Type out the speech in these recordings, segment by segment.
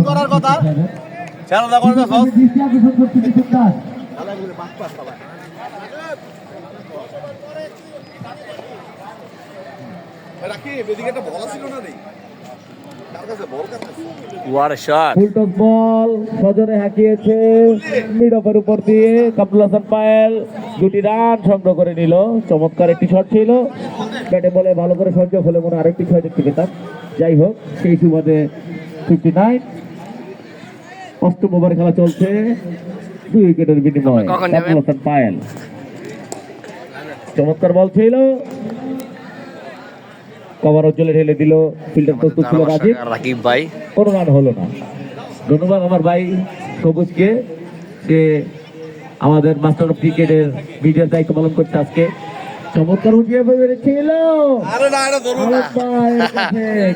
করার কথা বল সজনে হাঁকিয়েছে মিড অফের উপর দিয়ে কামরুল হাসান পায়েল, দুটি রান সংগ্রহ করে নিল। চমৎকার একটি শট ছিল, ব্যাটে বলে ভালো করে সংযোগ হলে মনে আরেকটি ছয় দেখতে পেতাম। যাই হোক, সেই সুবাদে 59 অষ্টম ওভারে খেলা চলছে, 2 উইকেটের বিনিময়ে কামরুল হাসান পায়েল। চমৎকার বল ছিল, কভার অঞ্চলে ঢেলে দিল, ফিল্ডার প্রস্তুত ছিল রাকিব ভাই, কোনো রান হলো না। ধন্যবাদ আমার ভাই সবুজকে, সে আমাদের মাস্টার অফ ক্রিকেটের মিডিয়ার দায়িত্ব পালন করছে আজকে। চমৎকার উঠিয়ে পেরেছিল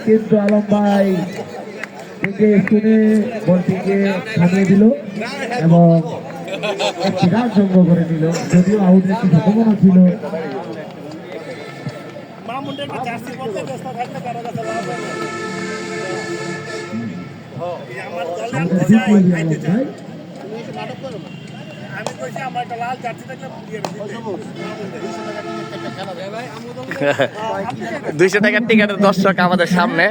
কিন্তু আলম ভাই শুনে বলটিকে থামিয়ে দিল এবং একটি রান সংগ্রহ করে নিল, যদিও আউটের একটি সম্ভাবনা ছিল। $200 টিকেটের দর্শক আমাদের সামনে,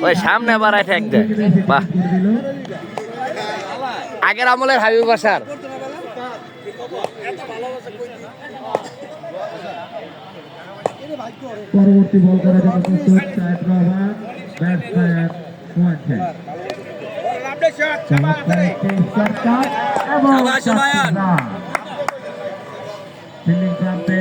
ওই সামনে আবার ঠেক দেয়। বাহ, আগের আমলের হাবিব বাসার পরবর্তী বল করার জন্য প্রস্তুত সাহেব রহমান, ব্যাটসম্যান ফিল্ডিং প্রান্তে